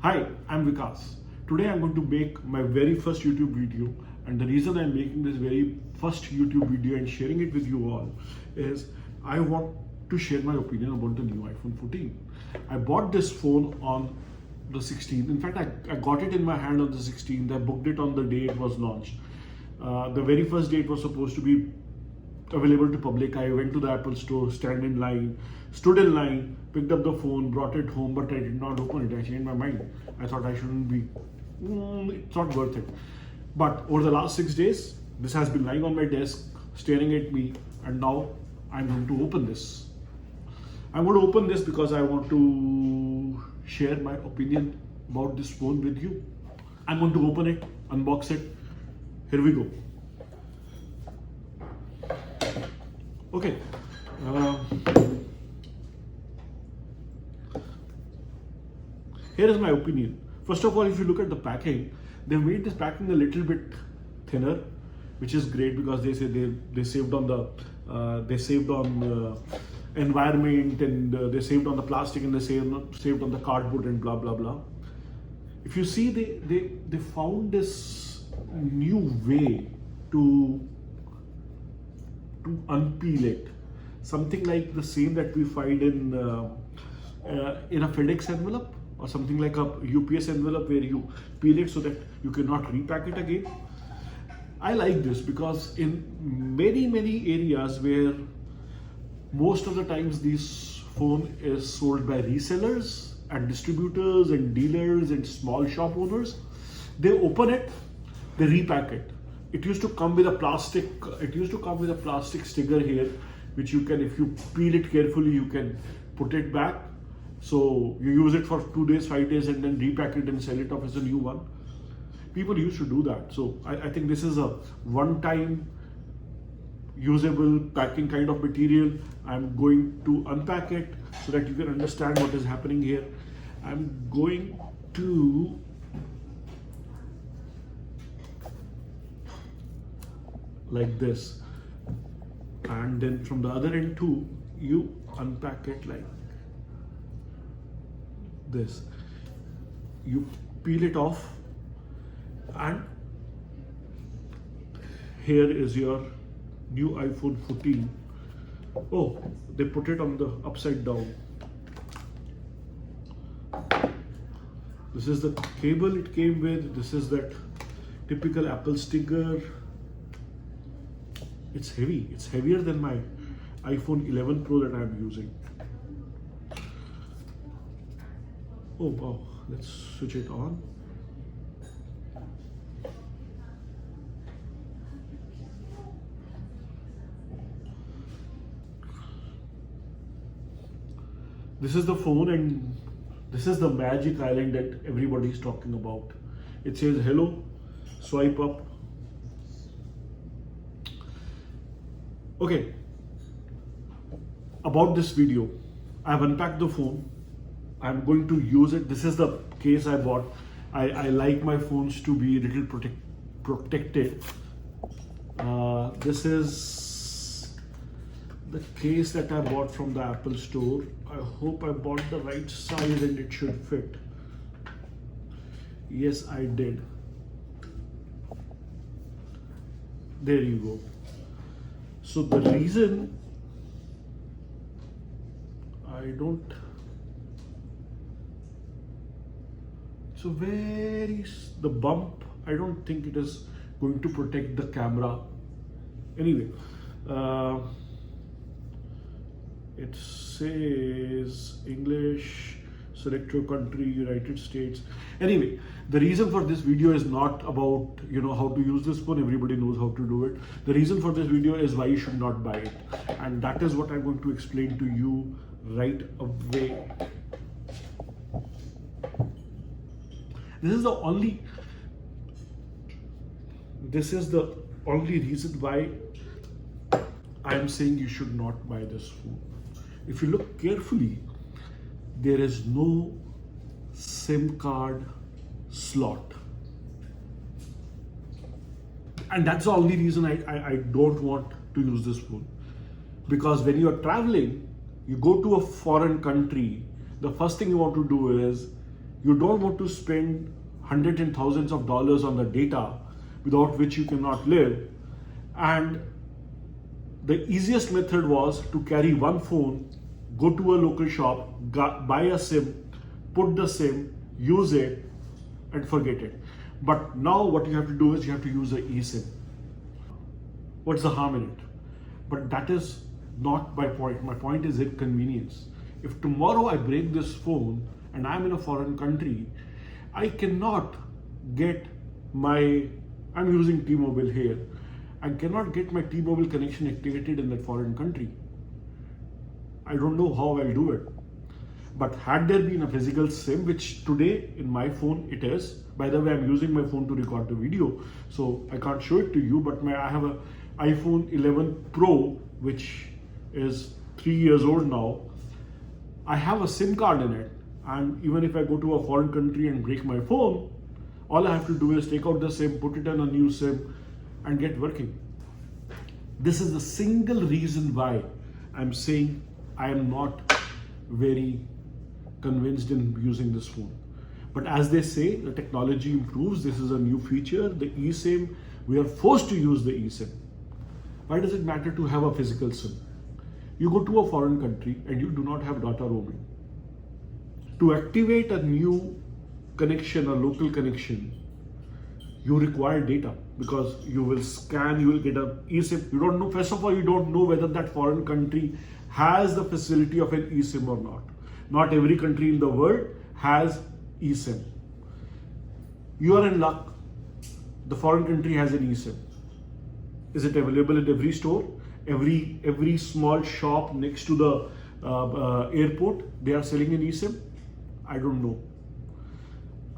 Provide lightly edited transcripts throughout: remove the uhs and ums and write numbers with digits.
Hi, I'm Vikas. Today I'm going to make my very first YouTube video, and the reason I'm making this very first YouTube video and sharing it with you all is I want to share my opinion about the new iPhone 14. I bought this phone on the 16th. In fact, I got it in my hand on the 16th. I booked it on the day it was launched. The very first day it was supposed to be available to public. I went to the Apple store, stood in line, picked up the phone, brought it home, but I did not open it. I changed my mind. I thought I shouldn't be, it's not worth it. But over the last 6 days, this has been lying on my desk, staring at me, and now I'm going to open this. I'm going to open this because I want to share my opinion about this phone with you. I'm going to open it, unbox it. Here we go. Okay. Here is my opinion. First of all, if you look at the packing, they made this packing a little bit thinner, which is great because they say they saved on the environment, and they saved on the plastic, and they saved on the cardboard and blah blah blah. If you see, they found this new way to unpeel it, something like the same that we find in a FedEx envelope or something like a UPS envelope, where you peel it so that you cannot repack it again. I like this because in many areas where most of the times this phone is sold by resellers and distributors and dealers and small shop owners, they open it, they repack it. It used to come with a plastic sticker here, which you can, if you peel it carefully, you can put it back. So you use it for 2 days, 5 days, and then repack it and sell it off as a new one. People used to do that. So I think this is a one-time usable packing kind of material. I'm going to unpack it so that you can understand what is happening here. I'm going to like this, and then from the other end too, you unpack it like this. You peel it off, and here is your new iPhone 14. Oh, they put it on the upside down. This is the cable it came with. This is that typical Apple sticker. It's heavy. It's heavier than my iPhone 11 Pro that I'm using. Oh wow, let's switch it on. This is the phone, and this is the magic island that everybody is talking about. It says hello, swipe up. Okay, about this video, I've unpacked the phone. I'm going to use it. This is the case I bought. I like my phones to be a little protected. This is the case that I bought from the Apple store. I hope I bought the right size and it should fit. Yes, I did. There you go. So the reason the bump, I don't think it is going to protect the camera. Anyway, it says English, select your country, United States. Anyway, the reason for this video is not about how to use this phone. Everybody knows how to do it. The reason for this video is why you should not buy it, and that is what I'm going to explain to you right away. This is the only reason why I'm saying you should not buy this phone. If you look carefully, there is no SIM card slot, and that's the only reason I don't want to use this phone. Because when you are traveling, you go to a foreign country, the first thing you want to do is You don't want to spend hundreds and thousands of dollars on the data without which you cannot live. And the easiest method was to carry one phone, go to a local shop, buy a SIM, put the SIM, use it, and forget it. But now what you have to do is you have to use the eSIM. What's the harm in it? But that is not my point. My point is inconvenience. If tomorrow I break this phone and I'm in a foreign country, I cannot get I'm using T-Mobile here. I cannot get my T-Mobile connection activated in that foreign country. I don't know how I'll do it. But had there been a physical SIM, which today in my phone it is, by the way, I'm using my phone to record the video, so I can't show it to you, but I have an iPhone 11 Pro, which is 3 years old now. I have a SIM card in it, and even if I go to a foreign country and break my phone, all I have to do is take out the SIM, put it on a new SIM, and get working. This is the single reason why I'm saying I am not very convinced in using this phone. But as they say, the technology improves. This is a new feature, the eSIM. We are forced to use the eSIM. Why does it matter to have a physical SIM? You go to a foreign country and you do not have data roaming. To activate a new connection, a local connection, you require data, because you will scan, you will get a eSIM. You don't know, first of all, you don't know whether that foreign country has the facility of an eSIM or not. Not every country in the world has eSIM. You are in luck. The foreign country has an eSIM. Is it available at every store? Every small shop next to the airport, they are selling an eSIM? I don't know.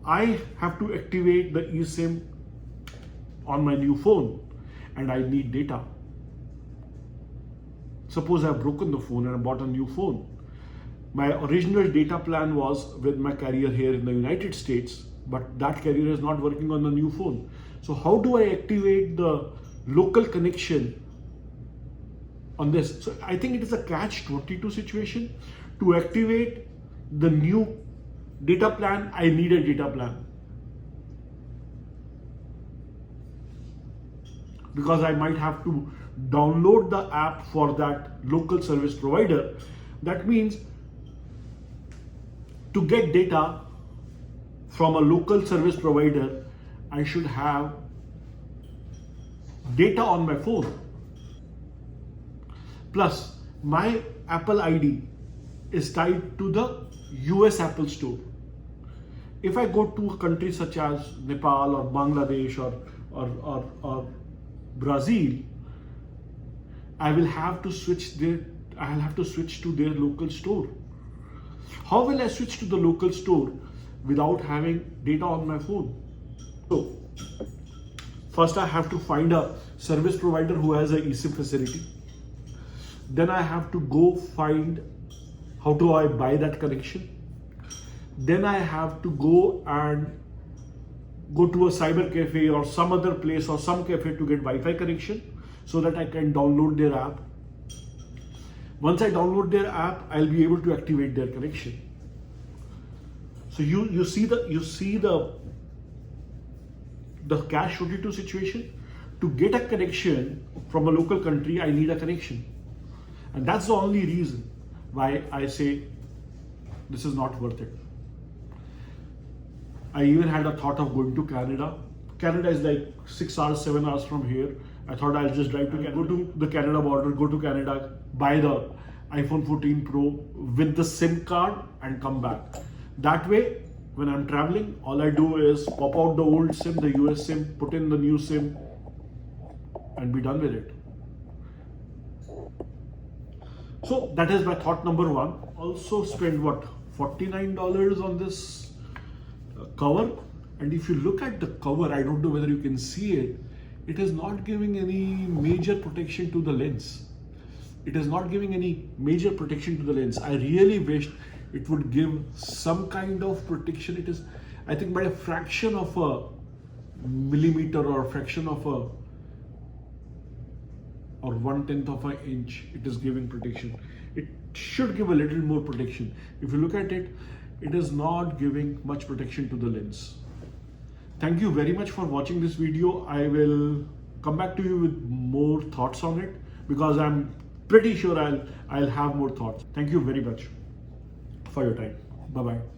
I have to activate the eSIM on my new phone and I need data. Suppose I've broken the phone and I bought a new phone. My original data plan was with my carrier here in the United States, but that carrier is not working on the new phone. So how do I activate the local connection on this? So I think it is a catch-22 situation. To activate the new data plan, I need a data plan. Because I might have to download the app for that local service provider. That means to get data from a local service provider, I should have data on my phone. Plus, my Apple ID is tied to the US Apple Store. If I go to a country such as Nepal or Bangladesh or Brazil, I will have to switch to their local store. How will I switch to the local store without having data on my phone? So, first I have to find a service provider who has a eSIM facility. Then I have to go find how do I buy that connection. Then I have to go to a cyber cafe or some other place or some cafe to get Wi-Fi connection so that I can download their app. Once I download their app, I'll be able to activate their connection. So you see the catch-22 situation. To get a connection from a local country, I need a connection. And that's the only reason why I say this is not worth it. I even had a thought of going to Canada. Canada is like 6 hours, 7 hours from here. I thought I'll just drive to Canada, go to the Canada border, go to Canada, buy the iPhone 14 Pro with the SIM card and come back. That way, when I'm traveling, all I do is pop out the old SIM, the US SIM, put in the new SIM and be done with it. So that is my thought number one. Also spend what, $49 on this cover. And if you look at the cover, I don't know whether you can see it, it is not giving any major protection to the lens. It is not giving any major protection to the lens. I really wished it would give some kind of protection. It is, I think, by a fraction of a millimeter or a fraction of a or 1/10 of an inch, it is giving protection. It should give a little more protection. If you look at it, it is not giving much protection to the lens. Thank you very much for watching this video. I will come back to you with more thoughts on it because I'm pretty sure I'll have more thoughts. Thank you very much for your time. Bye bye.